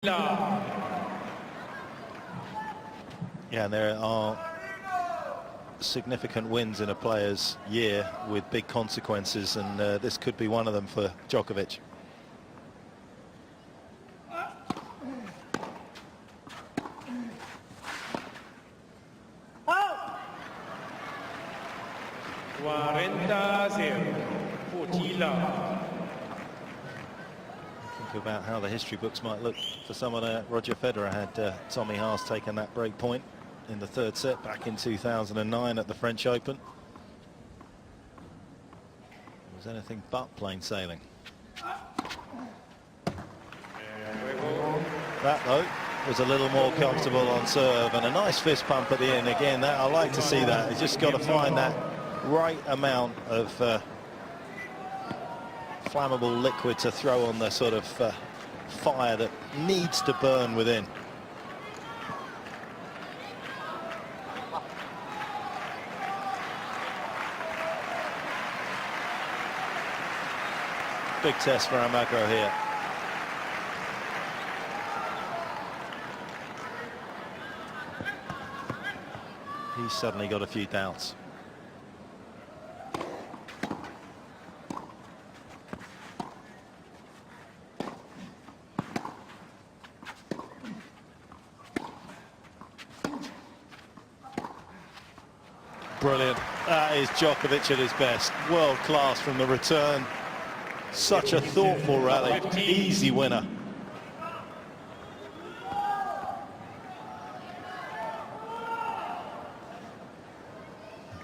Yeah, and there are significant wins in a player's year with big consequences, and this could be one of them for Djokovic. Think about how the history books might look for someone. Roger Federer had Tommy Haas taken that break point in the third set back in 2009 at the French Open. It was anything but plain sailing. That, though, was a little more comfortable on serve, and a nice fist pump at the end. Again, that I like to see that. He's just got to find that right amount of flammable liquid to throw on the sort of fire that needs to burn within. Big test for Almagro here. He's suddenly got a few doubts. Brilliant. That is Djokovic at his best. World class from the return. Such a thoughtful rally. Easy winner.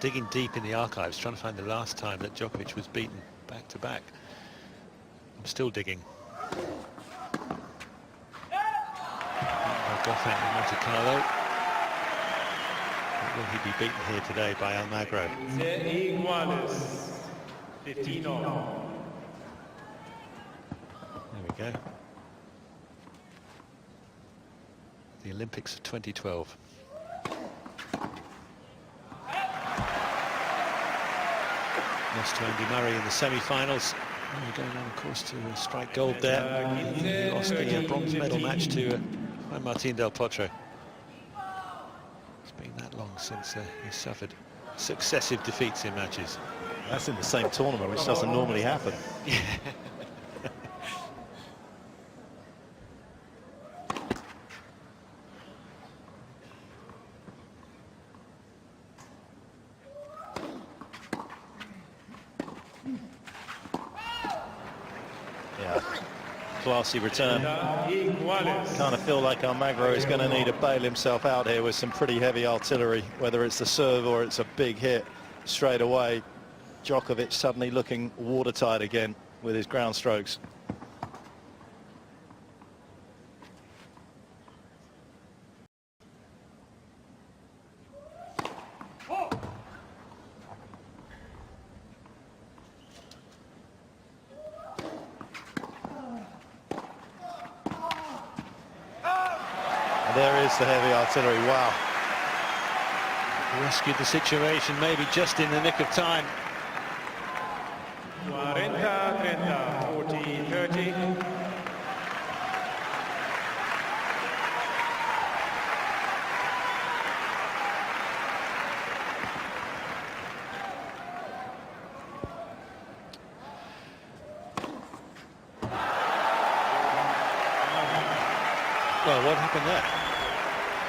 Digging deep in the archives, trying to find the last time that Djokovic was beaten back to back. I'm still digging. Goffin in Monte Carlo. Will he be beaten here today by Almagro? 15. There we go. The Olympics of 2012. Lost to Andy Murray in the semi-finals. Going on, of course, to strike gold there. He lost the bronze medal match to Juan Martín del Potro. It's been that long since he suffered successive defeats in matches. That's in the same tournament, which doesn't normally happen. Yeah, classy return. Kind of feel like Almagro is going to need to bail himself out here with some pretty heavy artillery, whether it's the serve or it's a big hit straight away. Djokovic suddenly looking watertight again with his ground strokes. There is the heavy artillery. Wow. Rescued the situation maybe just in the nick of time. 40, 30. Well, what happened there?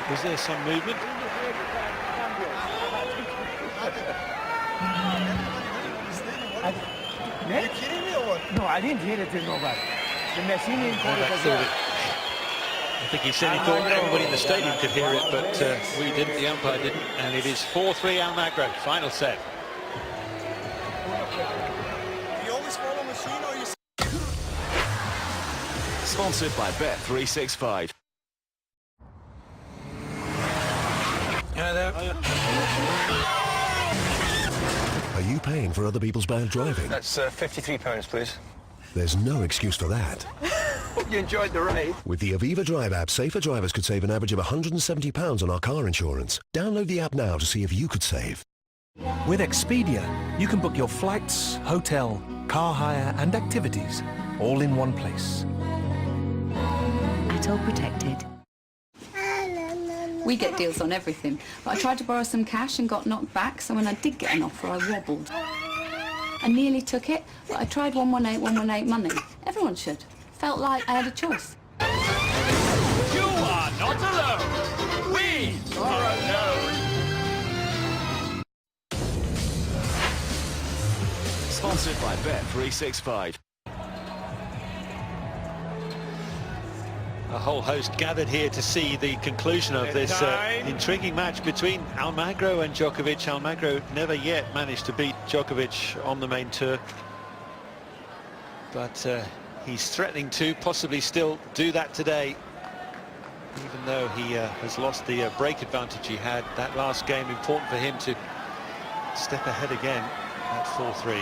Was there some movement? Are you kidding me or what? No, I didn't hear it to nobody. The machine didn't call it as well. I think he said he thought everybody in the stadium could hear it, but we didn't, the umpire didn't, and it is 4-3 Almagro, final set. Do you always follow machine or you... Sponsored by Bet365. Are you paying for other people's bad driving? That's £53, please. There's no excuse for that. Hope you enjoyed the ride. With the Aviva Drive app, safer drivers could save an average of £170 on our car insurance. Download the app now to see if you could save. With Expedia, you can book your flights, hotel, car hire and activities all in one place. Title protected. We get deals on everything, but I tried to borrow some cash and got knocked back, so when I did get an offer, I wobbled. I nearly took it, but I tried 118 money. Everyone should. Felt like I had a choice. You are not alone. We are alone. Sponsored by Bet365. A whole host gathered here to see the conclusion of this intriguing match between Almagro and Djokovic. Almagro never yet managed to beat Djokovic on the main tour, but he's threatening to possibly still do that today, even though he has lost the break advantage he had. That last game, important for him to step ahead again at 4-3.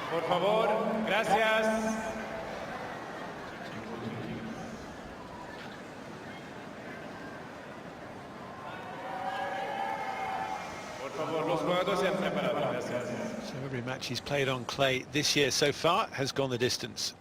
Por favor, gracias. Por favor, los jugadores se han preparado. Gracias. So every match he's played on clay this year so far has gone the distance.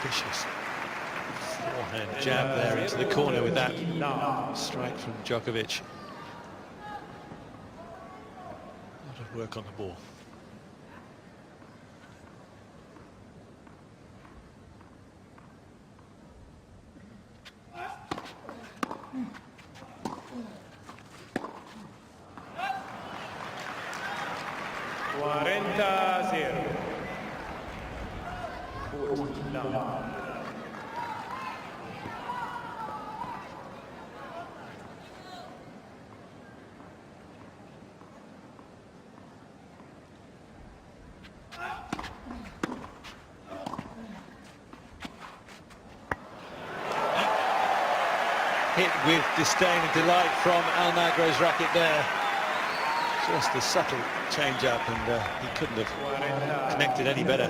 Vicious forehand jab there into the corner with that strike from Djokovic. A lot of work on the ball. Hit with disdain and delight from Almagro's racket there. Just a subtle change-up, and he couldn't have connected any better.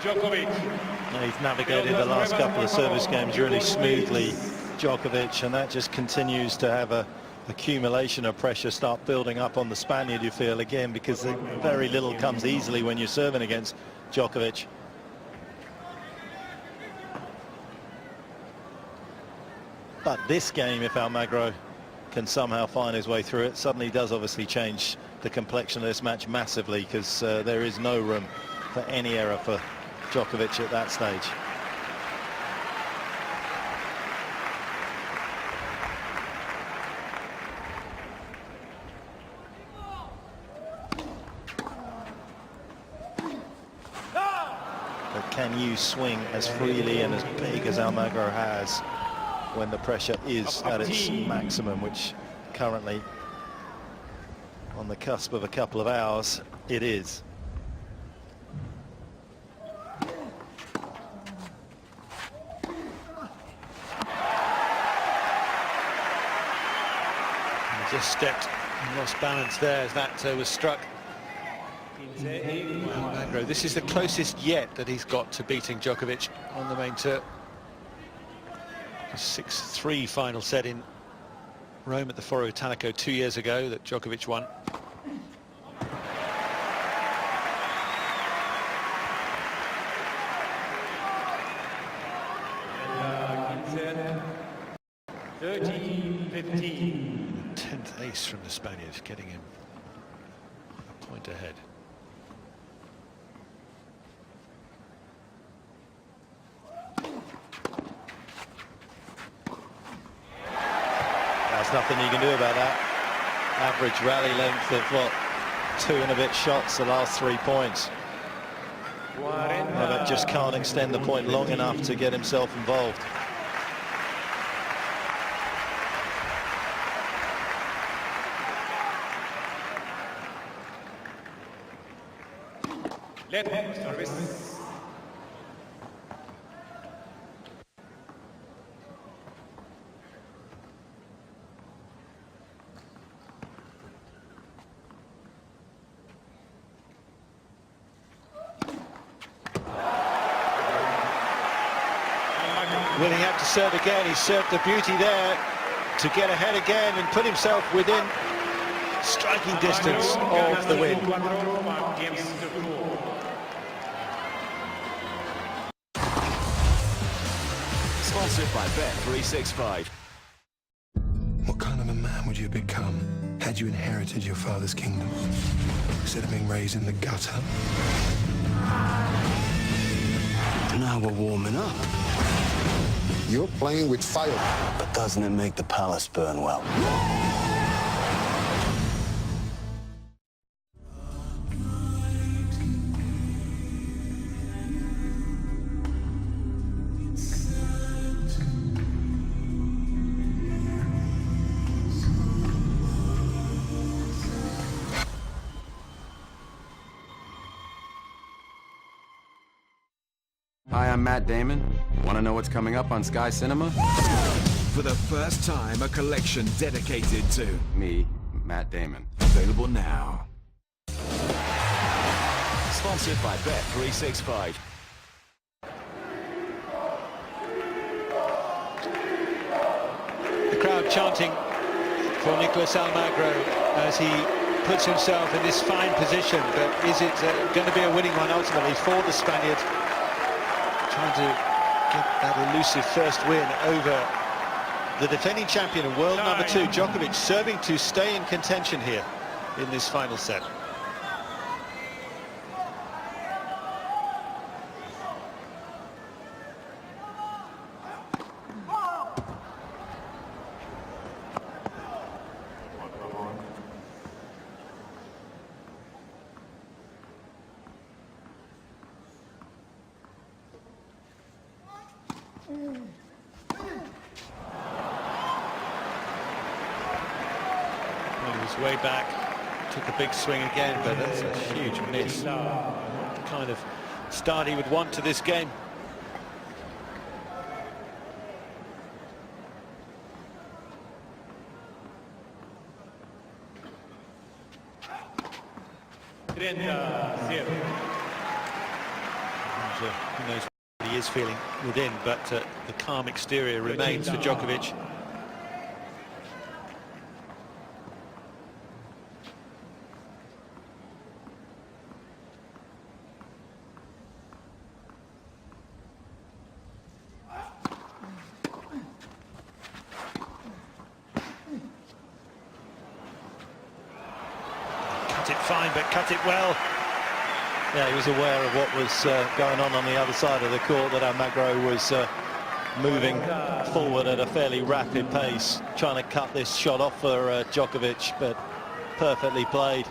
Djokovic. He's navigated the last couple of service games really smoothly, Djokovic, and that just continues to have a accumulation of pressure start building up on the Spaniard, you feel, again, because very little comes easily when you're serving against Djokovic. But this game, if Almagro can somehow find his way through it, suddenly does obviously change the complexion of this match massively, because there is no room for any error for Djokovic at that stage. But can you swing as freely and as big as Almagro has when the pressure is at its maximum, which currently, on the cusp of a couple of hours, it is. Just stepped and lost balance there as that was struck. Almagro, this is the closest yet that he's got to beating Djokovic on the main tour. A 6-3 final set in Rome at the Foro Italico 2 years ago that Djokovic won. 15. 10th ace from the Spaniard, getting him a point ahead. There's nothing you can do about that. Average rally length of what, 2 and a bit shots the last 3 points. But just can't extend the point long enough to get himself involved. Service. Will he have to serve again? He served the beauty there to get ahead again and put himself within striking distance of the win. Sponsored by Bet365. What kind of a man would you become had you inherited your father's kingdom instead of being raised in the gutter? Now we're warming up. You're playing with fire. But doesn't it make the palace burn well? Hi, I'm Matt Damon. Want to know what's coming up on Sky Cinema? For the first time, a collection dedicated to Me, Matt Damon. Available now. Sponsored by Bet365. The crowd chanting for Nicolas Almagro as he puts himself in this fine position, but is it going to be a winning one ultimately for the Spaniard? Trying to get that elusive first win over the defending champion and world number 2, Djokovic, serving to stay in contention here in this final set. He was way back, took a big swing again, but that's a huge miss. The kind of start he would want to this game. Who knows what he is feeling within, but the calm exterior remains for Djokovic. Cut it fine, but cut it well. Yeah, he was aware of what was going on the other side of the court, that Almagro was moving forward at a fairly rapid pace, trying to cut this shot off for Djokovic, but perfectly played,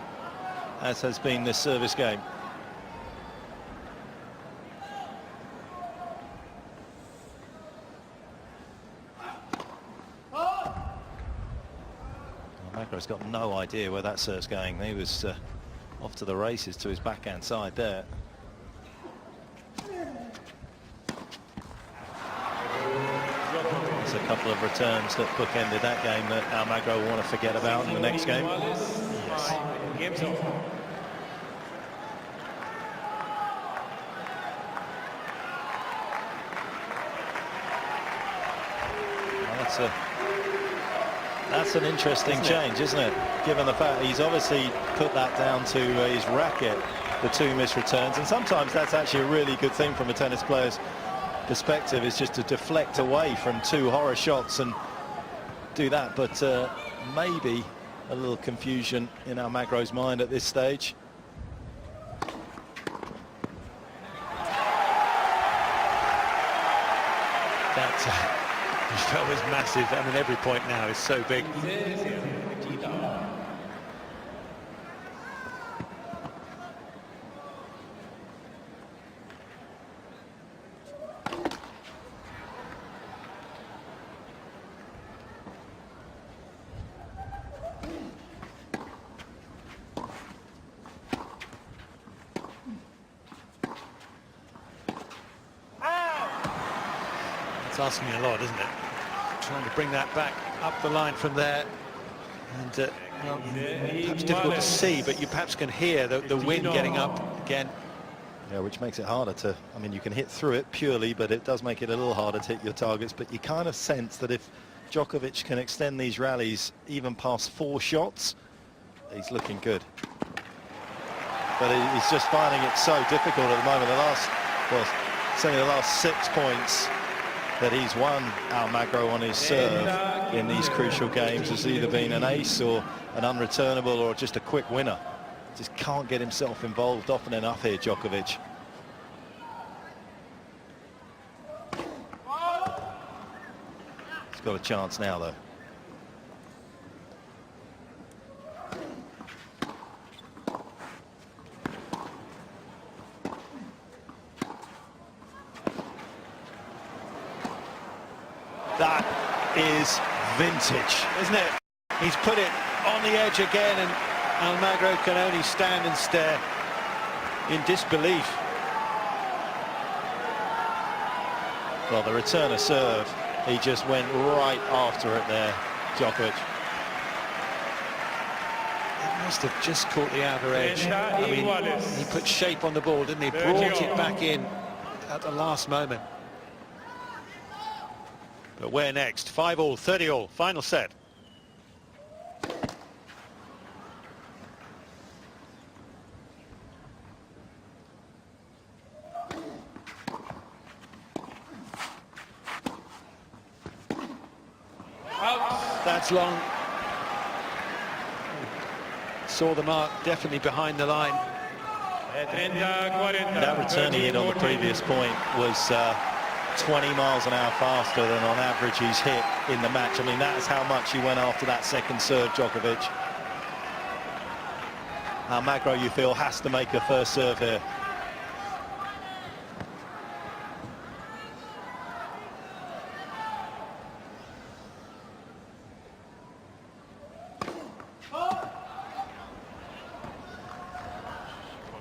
as has been this service game. Almagro's got no idea where that serve's going. He was off to the races to his backhand side there. There's a couple of returns that bookended that game that Almagro will want to forget about in the next game. Yes. Well, that's an interesting change, isn't it? Given the fact he's obviously put that down to his racket, the 2 missed returns, and sometimes that's actually a really good thing from a tennis player's perspective, is just to deflect away from 2 horror shots and do that, but maybe a little confusion in Almagro's mind at this stage. That shot was massive. I mean, every point now is so big. It's asking a lot, isn't it? Trying to bring that back up the line from there. And well, perhaps difficult to see, but you perhaps can hear the wind getting up again. Yeah, which makes it harder to, I mean, you can hit through it purely, but it does make it a little harder to hit your targets. But you kind of sense that if Djokovic can extend these rallies even past 4 shots, he's looking good. But he's just finding it so difficult at the moment. Well, certainly the last 6 points that he's won Almagro on his serve in these crucial games has either been an ace or an unreturnable or just a quick winner. Just can't get himself involved often enough here, Djokovic. He's got a chance now, though. That is vintage, isn't it? He's put it on the edge again, and Almagro can only stand and stare in disbelief. Well, the return of serve, he just went right after it there, Djokovic. It must have just caught the outer edge. I mean, he put shape on the ball, didn't he? Brought it back in at the last moment. But where next? 5-all, 30-all, final set. That's long. Saw the mark, definitely behind the line. That return he hit on the previous point was 20 miles an hour faster than on average he's hit in the match. I mean, that's how much he went after that second serve, Djokovic. Almagro, you feel, has to make a first serve here.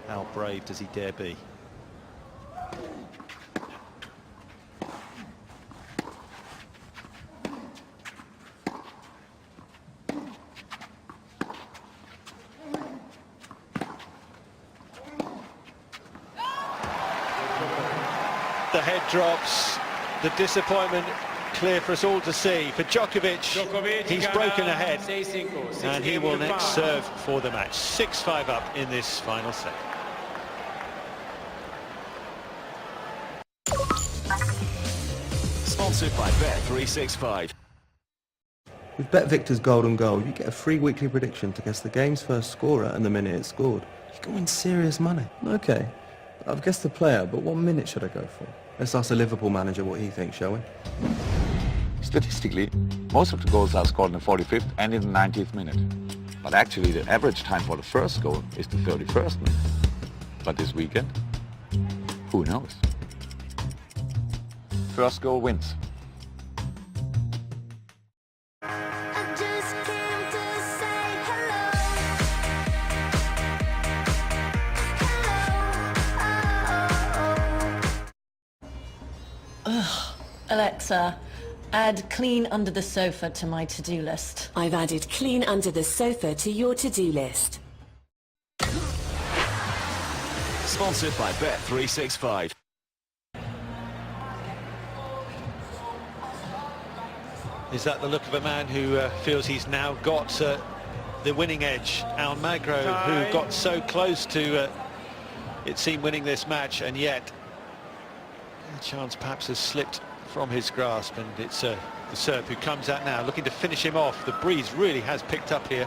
How brave does he dare be? The head drops, the disappointment clear for us all to see. For Djokovic, he's broken ahead, and he will next serve for the match. 6-5 up in this final set. Sponsored by Bet365. With Bet Victor's Golden Goal, you get a free weekly prediction to guess the game's first scorer and the minute it's scored. You can win serious money. Okay, I've guessed the player, but what minute should I go for? Let's ask the Liverpool manager what he thinks, shall we? Statistically, most of the goals are scored in the 45th and in the 90th minute. But actually, the average time for the first goal is the 31st minute. But this weekend, who knows? First goal wins. Alexa, add clean under the sofa to my to-do list. I've added clean under the sofa to your to-do list. Sponsored by Bet365. Is that the look of a man who feels he's now got the winning edge? Almagro, who got so close to, it seemed, winning this match, and yet the chance perhaps has slipped from his grasp, and it's the The Serb who comes out now, looking to finish him off. The breeze really has picked up here.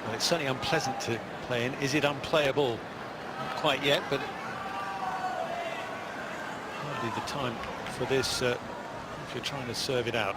Well, it's certainly unpleasant to play in. Is it unplayable? Not quite yet, but hardly the time for this if you're trying to serve it out.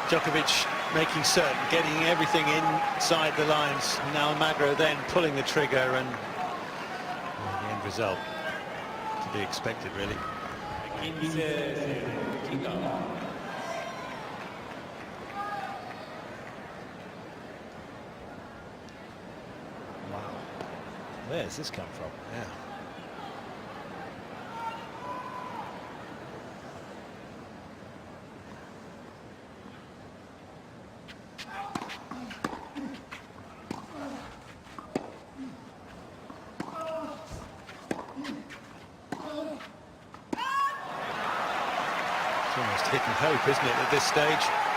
Djokovic making certain, getting everything inside the lines. Now Almagro then pulling the trigger, and well, the end result to be expected, really. Wow. Where's this come from? Yeah. It's almost hit and hope, isn't it, at this stage?